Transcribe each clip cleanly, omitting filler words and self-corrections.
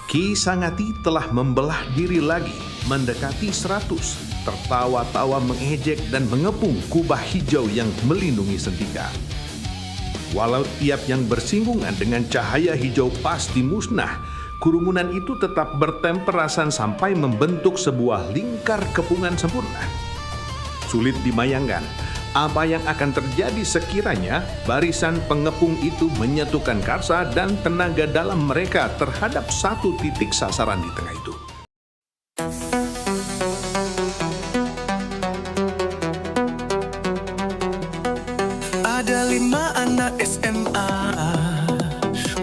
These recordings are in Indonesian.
Ki Sangati telah membelah diri lagi, mendekati 100, tertawa-tawa mengejek dan mengepung kubah hijau yang melindungi Sentika. Walau tiap yang bersinggungan dengan cahaya hijau pasti musnah, kerumunan itu tetap bertemperasan sampai membentuk sebuah lingkar kepungan sempurna. Sulit dibayangkan apa yang akan terjadi sekiranya barisan pengepung itu menyatukan karsa dan tenaga dalam mereka terhadap satu titik sasaran di tengah itu. Ada 5 anak SMA,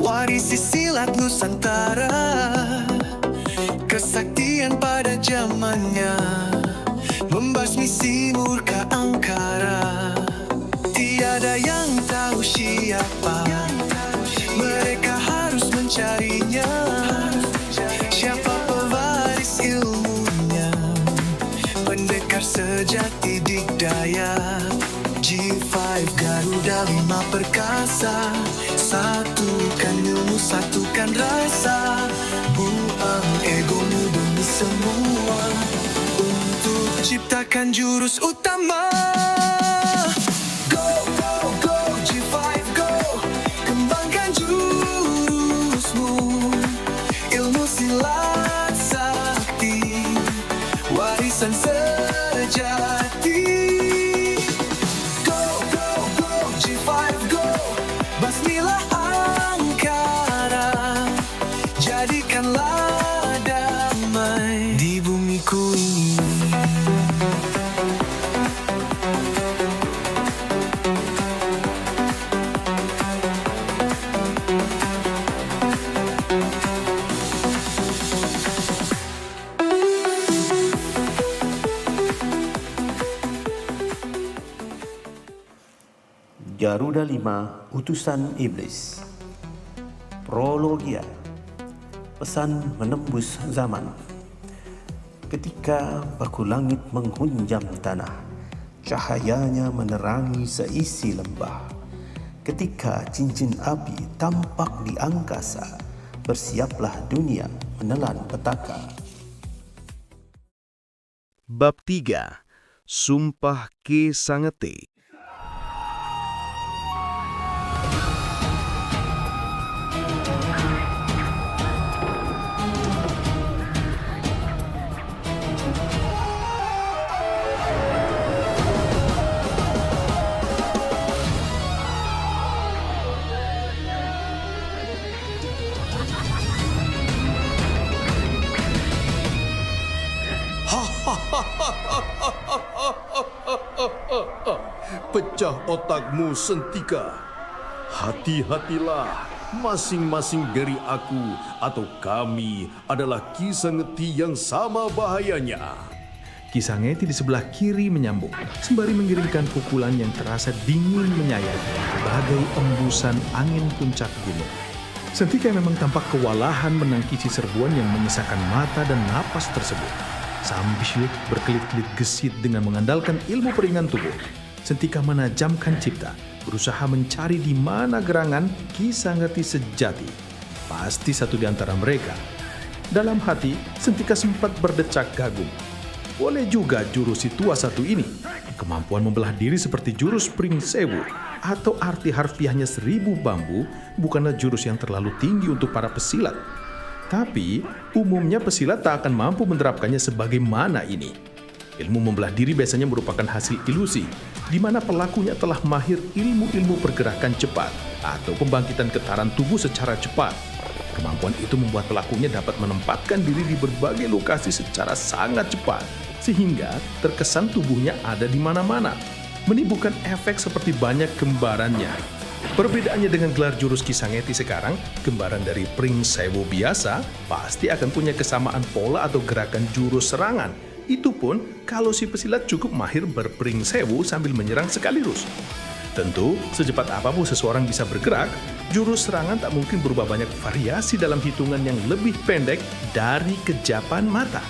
warisi silat Nusantara, kesaktian pada zamannya, membasmi si murka angkara. Tiada yang tahu siapa, mereka harus mencarinya. Siapa pewaris ilmunya, pendekar sejati dikdaya. G5 Garuda 5 perkasa, satukan ilmu, satukan rasa, buang egomu demi semua, untuk ciptakan jurus utama. Go, go, go, G5 go, kembangkan jurusmu, ilmu silat sakti, warisan sejati. Basmilah angkara, jadikanlah damai di bumiku ini. Garuda 5 Utusan Iblis. Prologia. Pesan menembus zaman. Ketika baku langit menghunjam tanah, cahayanya menerangi seisi lembah. Ketika cincin api tampak di angkasa, bersiaplah dunia menelan petaka. Bab 3. Sumpah Ki Sangati. Pecah otakmu, Sentika. Hati-hatilah, masing-masing dari aku atau kami adalah Ki Sangati yang sama bahayanya. Ki Sangati di sebelah kiri menyambung, sembari mengirimkan pukulan yang terasa dingin menyayat, bagai embusan angin puncak gunung. Sentika memang tampak kewalahan menangkisi serbuan yang menyisakan mata dan napas tersebut. Sambil berkelit-kelit gesit dengan mengandalkan ilmu peringan tubuh, Sentika menajamkan cipta, berusaha mencari di mana gerangan Ki Sangati sejati. Pasti satu di antara mereka. Dalam hati, Sentika sempat berdecak kagum. Boleh juga jurus si tua satu ini. Kemampuan membelah diri seperti jurus Pring Sewu atau arti harfiahnya 1000 bambu bukanlah jurus yang terlalu tinggi untuk para pesilat. Tapi, umumnya pesilat tak akan mampu menerapkannya sebagaimana ini. Ilmu membelah diri biasanya merupakan hasil ilusi, di mana pelakunya telah mahir ilmu-ilmu pergerakan cepat atau pembangkitan getaran tubuh secara cepat. Kemampuan itu membuat pelakunya dapat menempatkan diri di berbagai lokasi secara sangat cepat, sehingga terkesan tubuhnya ada di mana-mana, menimbulkan efek seperti banyak kembarannya. Perbedaannya dengan gelar jurus Ki Sangati sekarang, kembaran dari Pring Sewu biasa pasti akan punya kesamaan pola atau gerakan jurus serangan. Itu pun kalau si pesilat cukup mahir berpring sewu sambil menyerang sekaligus. Tentu, secepat apapun seseorang bisa bergerak, jurus serangan tak mungkin berubah banyak variasi dalam hitungan yang lebih pendek dari kejapan mata.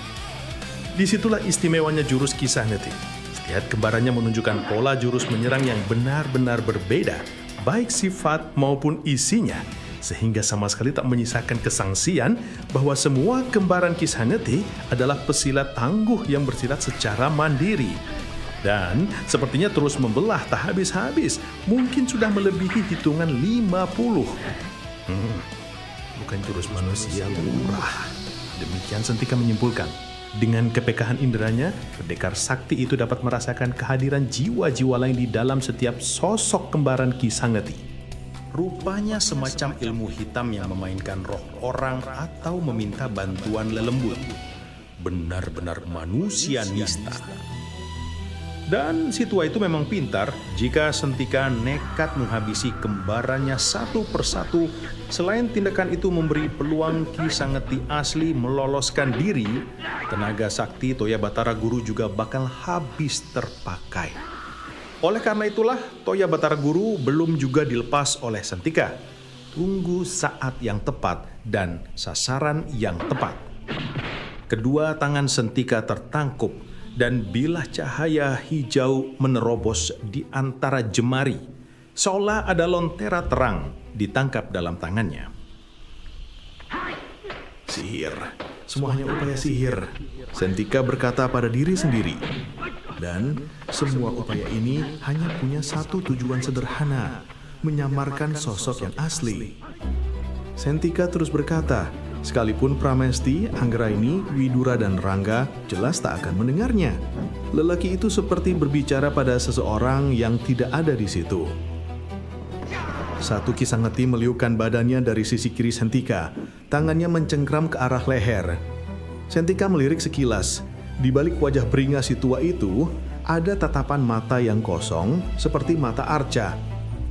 Disitulah istimewanya jurus Ki Sangati. Setiap kembarannya menunjukkan pola jurus menyerang yang benar-benar berbeda, baik sifat maupun isinya, sehingga sama sekali tak menyisakan kesangsian bahwa semua kembaran Kisangeti adalah pesilat tangguh yang bersilat secara mandiri. Dan sepertinya terus membelah tak habis-habis, mungkin sudah melebihi hitungan 50. Bukan jurus manusia lurah. Demikian Sentika menyimpulkan. Dengan kepekahan inderanya, pendekar sakti itu dapat merasakan kehadiran jiwa-jiwa lain di dalam setiap sosok kembaran Kisangeti. Rupanya semacam ilmu hitam yang memainkan roh orang atau meminta bantuan lelembut. Benar-benar manusia nista. Dan si tua itu memang pintar jika Sentika nekat menghabisi kembarannya satu persatu. Selain tindakan itu memberi peluang Kisangeti asli meloloskan diri, tenaga sakti Toya Batara Guru juga bakal habis terpakai. Oleh karena itulah Toya Batara Guru belum juga dilepas oleh Sentika. Tunggu saat yang tepat dan sasaran yang tepat. Kedua tangan Sentika tertangkup dan bilah cahaya hijau menerobos di antara jemari, seolah ada lontera terang ditangkap dalam tangannya. Sihir, semuanya upaya sihir, Sentika berkata pada diri sendiri. Dan semua upaya ini hanya punya satu tujuan sederhana, menyamarkan sosok yang asli. Sentika terus berkata, sekalipun Pramesti, Anggraini, Widura, dan Rangga jelas tak akan mendengarnya. Lelaki itu seperti berbicara pada seseorang yang tidak ada di situ. Satu Kisangeti meliukkan badannya dari sisi kiri Sentika. Tangannya mencengkram ke arah leher. Sentika melirik sekilas. Di balik wajah beringas si tua itu, ada tatapan mata yang kosong seperti mata arca.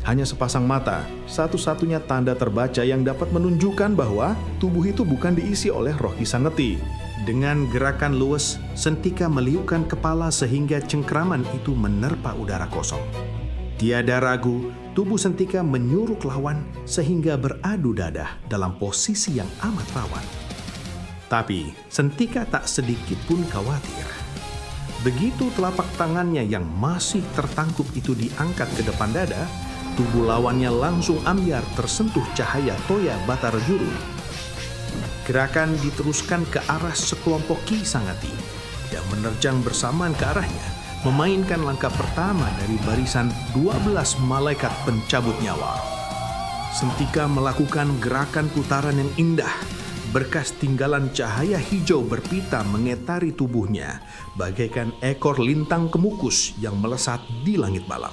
Hanya sepasang mata, satu-satunya tanda terbaca yang dapat menunjukkan bahwa tubuh itu bukan diisi oleh roh Kisangeti. Dengan gerakan luwes, Sentika meliukkan kepala sehingga cengkraman itu menerpa udara kosong. Tiada ragu, tubuh Sentika menyuruk lawan sehingga beradu dadah dalam posisi yang amat rawan. Tapi Sentika tak sedikit pun khawatir. Begitu telapak tangannya yang masih tertangkup itu diangkat ke depan dada, tubuh lawannya langsung ambyar tersentuh cahaya Toya Batara Guru. Gerakan diteruskan ke arah sekelompok Kisangeti yang menerjang bersamaan ke arahnya, memainkan langkah pertama dari barisan 12 malaikat pencabut nyawa. Sentika melakukan gerakan putaran yang indah, berkas tinggalan cahaya hijau berpita mengitari tubuhnya, bagaikan ekor lintang kemukus yang melesat di langit malam.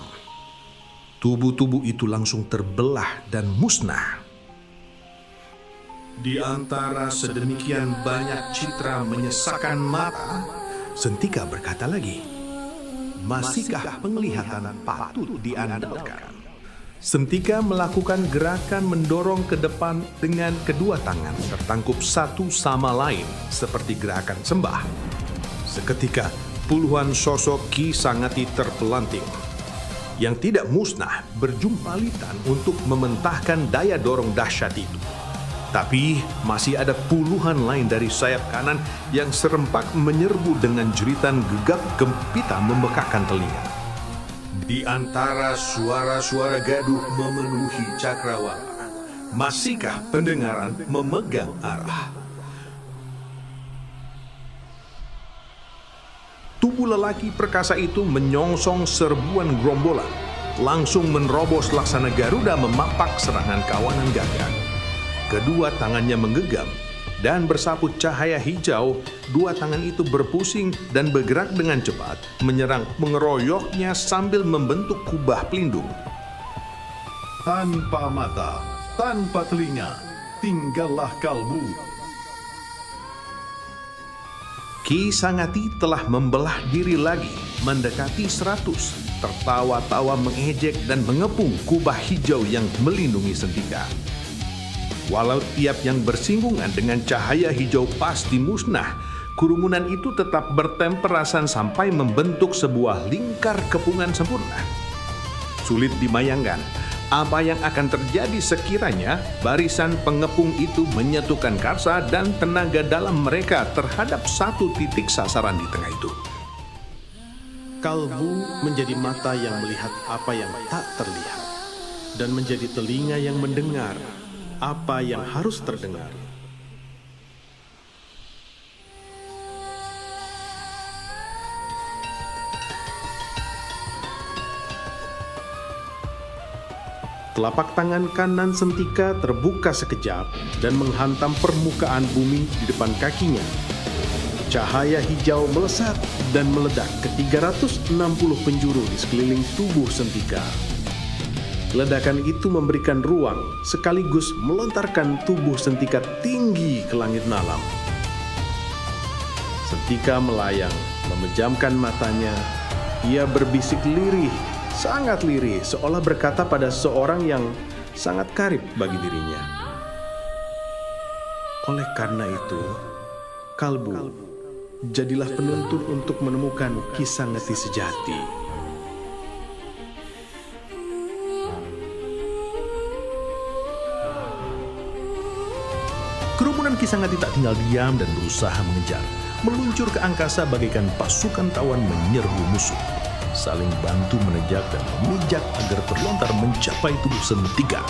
Tubuh-tubuh itu langsung terbelah dan musnah. Di antara sedemikian banyak citra menyesakkan mata, Sentika berkata lagi, "Masihkah penglihatan patut diandalkan?" Sentika melakukan gerakan mendorong ke depan dengan kedua tangan tertangkup satu sama lain seperti gerakan sembah. Seketika puluhan sosok Kisangeti terpelanting. Yang tidak musnah berjumpalitan untuk mementahkan daya dorong dahsyat itu. Tapi masih ada puluhan lain dari sayap kanan yang serempak menyerbu dengan jeritan gegap gempita membekakkan telinga. Di antara suara-suara gaduh memenuhi cakrawala, masihkah pendengaran memegang arah? Tubuh lelaki perkasa itu menyongsong serbuan gerombolan, langsung menerobos laksana Garuda memapak serangan kawanan gagak. Kedua tangannya menggegam, dan bersaput cahaya hijau, dua tangan itu berpusing dan bergerak dengan cepat, menyerang mengeroyoknya sambil membentuk kubah pelindung. Tanpa mata, tanpa telinga, tinggallah kalbu. Kisangeti telah membelah diri lagi, mendekati 100, tertawa-tawa mengejek dan mengepung kubah hijau yang melindungi Sentika. Walau tiap yang bersinggungan dengan cahaya hijau pasti musnah, kerumunan itu tetap bertemperasan sampai membentuk sebuah lingkar kepungan sempurna. Sulit dibayangkan apa yang akan terjadi sekiranya barisan pengepung itu menyatukan karsa dan tenaga dalam mereka terhadap satu titik sasaran di tengah itu. Kalbu menjadi mata yang melihat apa yang tak terlihat, dan menjadi telinga yang mendengar apa yang harus terdengar. Telapak tangan kanan Sentika terbuka sekejap dan menghantam permukaan bumi di depan kakinya. Cahaya hijau melesat dan meledak ke 360 penjuru di sekeliling tubuh Sentika. Ledakan itu memberikan ruang sekaligus melontarkan tubuh Sentika tinggi ke langit malam. Sentika melayang, memejamkan matanya. Ia berbisik lirih, sangat lirih, seolah berkata pada seorang yang sangat karib bagi dirinya. Oleh karena itu, kalbu, jadilah penuntun untuk menemukan Kisangeti sejati. Kerumunan Kisangeti tak tinggal diam dan berusaha mengejar, meluncur ke angkasa bagaikan pasukan tawan menyerbu musuh, saling bantu menejak dan memijak agar terlontar mencapai tubuh Sentika.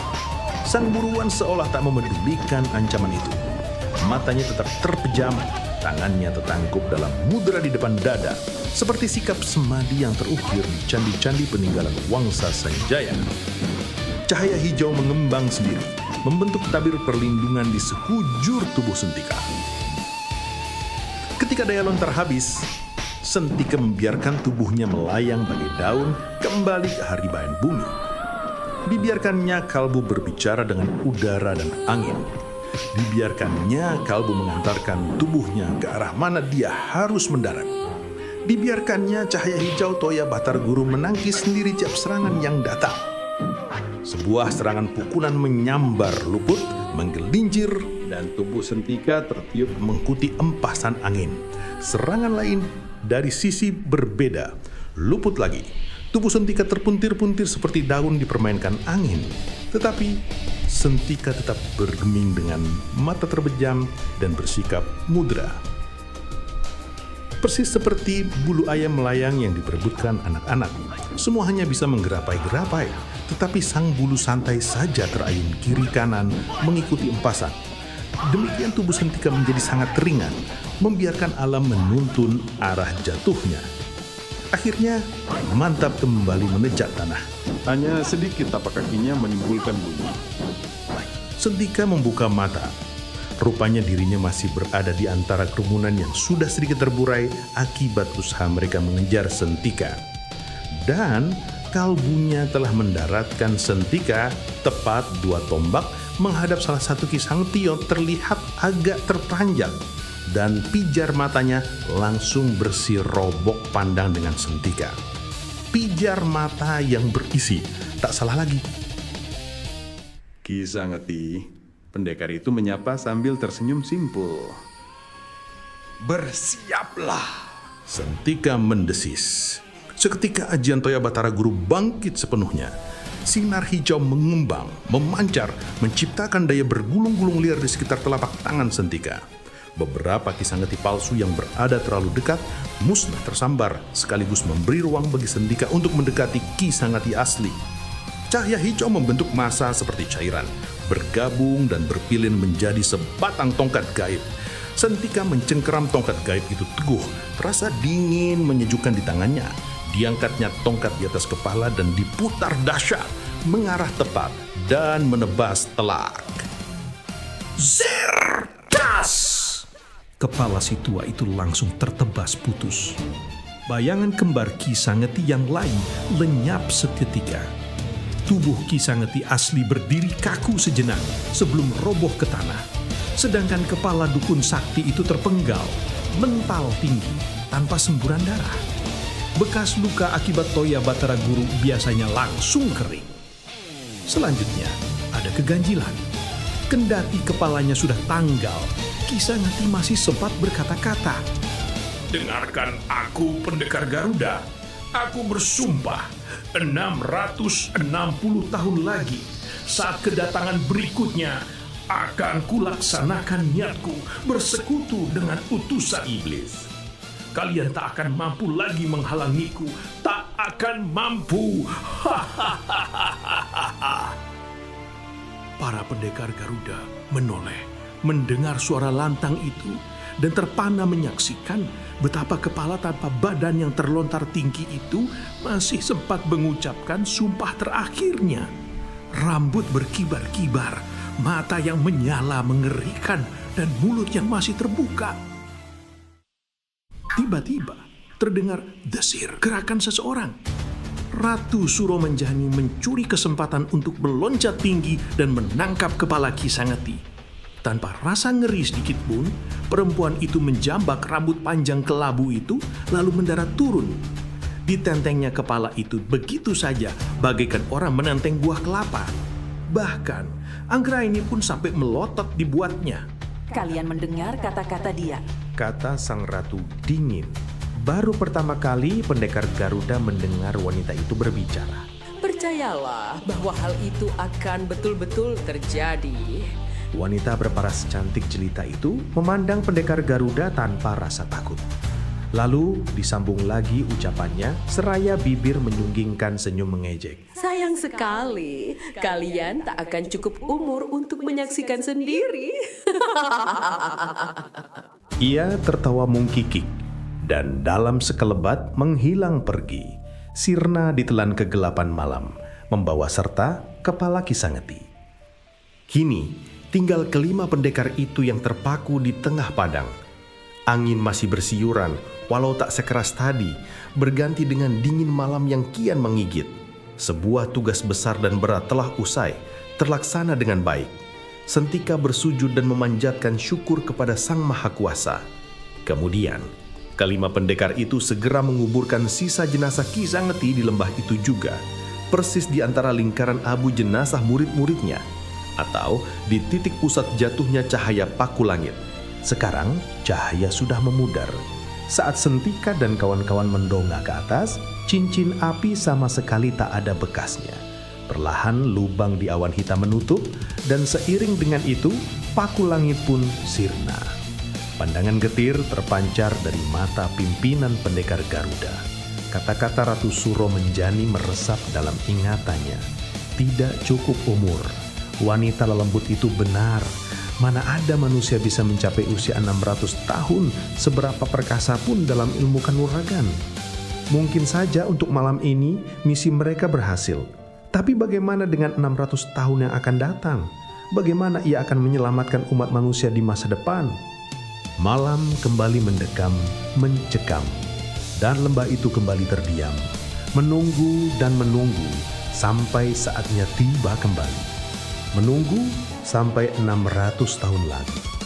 Sang buruan seolah tak memedulikan ancaman itu. Matanya tetap terpejam, tangannya tertangkup dalam mudra di depan dada, seperti sikap semadi yang terukir di candi-candi peninggalan Wangsa Sanjaya. Cahaya hijau mengembang sendiri, membentuk tabir perlindungan di sekujur tubuh Sentika. Ketika daya lontar habis, Sentika membiarkan tubuhnya melayang bagai daun kembali ke haribaan bumi. Dibiarkannya kalbu berbicara dengan udara dan angin. Dibiarkannya kalbu mengantarkan tubuhnya ke arah mana dia harus mendarat. Dibiarkannya cahaya hijau Toya Batara Guru menangkis sendiri tiap serangan yang datang. Sebuah serangan pukulan menyambar luput, menggelincir, dan tubuh Sentika tertiup mengikuti empasan angin. Serangan lain dari sisi berbeda, luput lagi. Tubuh Sentika terpuntir-puntir seperti daun dipermainkan angin. Tetapi Sentika tetap bergeming dengan mata terbejam dan bersikap mudra. Persis seperti bulu ayam melayang yang diperebutkan anak-anak. Semua hanya bisa menggerapai-gerapai, tetapi sang bulu santai saja terayun kiri kanan mengikuti empasan. Demikian tubuh Sentika menjadi sangat ringan, membiarkan alam menuntun arah jatuhnya. Akhirnya, mantap kembali menejak tanah. Hanya sedikit tapak kakinya menimbulkan bunyi. Sentika membuka mata. Rupanya dirinya masih berada di antara kerumunan yang sudah sedikit terburai akibat usaha mereka mengejar Sentika. Dan kalbunya telah mendaratkan Sentika tepat 2 tombak menghadap salah satu Kisangeti yang terlihat agak terperanjat. Dan pijar matanya langsung bersih robok pandang dengan Sentika. Pijar mata yang berisi, tak salah lagi. Kisangeti, pendekar itu menyapa sambil tersenyum simpul. Bersiaplah. Sentika mendesis. Seketika ajian Toya Batara Guru bangkit sepenuhnya. Sinar hijau mengembang, memancar, menciptakan daya bergulung-gulung liar di sekitar telapak tangan Sentika. Beberapa Kisangeti palsu yang berada terlalu dekat musnah tersambar, sekaligus memberi ruang bagi Sentika untuk mendekati Kisangeti asli. Cahaya hijau membentuk massa seperti cairan, bergabung dan berpilin menjadi sebatang tongkat gaib. Sentika mencengkeram tongkat gaib itu teguh, terasa dingin menyejukkan di tangannya. Diangkatnya tongkat di atas kepala dan diputar dahsyat, mengarah tepat dan menebas telak. Zertas! Kepala si tua itu langsung tertebas putus. Bayangan kembar Kisangeti yang lain lenyap seketika. Tubuh Kisangeti asli berdiri kaku sejenak sebelum roboh ke tanah. Sedangkan kepala dukun sakti itu terpenggal, mental tinggi, tanpa semburan darah. Bekas luka akibat Toya Batara Guru biasanya langsung kering. Selanjutnya, ada keganjilan. Kendati kepalanya sudah tanggal, Kisangeti masih sempat berkata-kata. Dengarkan aku, pendekar Garuda. Aku bersumpah 660 tahun lagi, saat kedatangan berikutnya, akan kulaksanakan niatku bersekutu dengan utusan iblis. Kalian tak akan mampu lagi menghalangiku. Tak akan mampu. Para pendekar Garuda menoleh, mendengar suara lantang itu, dan terpana menyaksikan betapa kepala tanpa badan yang terlontar tinggi itu masih sempat mengucapkan sumpah terakhirnya. Rambut berkibar-kibar, mata yang menyala mengerikan, dan mulut yang masih terbuka. Tiba-tiba terdengar desir gerakan seseorang. Ratu Suromenjani mencuri kesempatan untuk meloncat tinggi dan menangkap kepala Ki Sangeti. Tanpa rasa ngeri sedikit pun, perempuan itu menjambak rambut panjang kelabu itu lalu mendarat turun. Ditentengnya kepala itu begitu saja bagaikan orang menenteng buah kelapa. Bahkan, Anggraini pun sampai melotot dibuatnya. Kalian mendengar kata-kata dia. Kata sang ratu dingin. Baru pertama kali pendekar Garuda mendengar wanita itu berbicara. Percayalah bahwa hal itu akan betul-betul terjadi. Wanita berparas cantik jelita itu memandang pendekar Garuda tanpa rasa takut. Lalu disambung lagi ucapannya seraya bibir menyunggingkan senyum mengejek. Sayang sekali, kalian tak akan cukup umur untuk menyaksikan sendiri. Ia tertawa mungkikik dan dalam sekelebat menghilang pergi. Sirna ditelan kegelapan malam, membawa serta kepala Ki Sangeti. Kini tinggal kelima pendekar itu yang terpaku di tengah padang. Angin masih bersiuran, walau tak sekeras tadi, berganti dengan dingin malam yang kian menggigit. Sebuah tugas besar dan berat telah usai, terlaksana dengan baik. Sentika bersujud dan memanjatkan syukur kepada Sang Maha Kuasa. Kemudian, kelima pendekar itu segera menguburkan sisa jenazah Ki Sangeti di lembah itu juga, persis di antara lingkaran abu jenazah murid-muridnya, atau di titik pusat jatuhnya cahaya paku langit. Sekarang, cahaya sudah memudar. Saat Sentika dan kawan-kawan mendongak ke atas, cincin api sama sekali tak ada bekasnya. Perlahan lubang di awan hitam menutup, dan seiring dengan itu, paku langit pun sirna. Pandangan getir terpancar dari mata pimpinan pendekar Garuda. Kata-kata Ratu Suromenjani meresap dalam ingatannya. Tidak cukup umur. Wanita lelembut itu benar. Mana ada manusia bisa mencapai usia 600 tahun seberapa perkasa pun dalam ilmu kanuragan. Mungkin saja untuk malam ini misi mereka berhasil. Tapi bagaimana dengan 600 tahun yang akan datang? Bagaimana ia akan menyelamatkan umat manusia di masa depan? Malam kembali mendekam, mencekam. Dan lembah itu kembali terdiam. Menunggu dan menunggu sampai saatnya tiba kembali. Menunggu sampai 600 tahun lagi.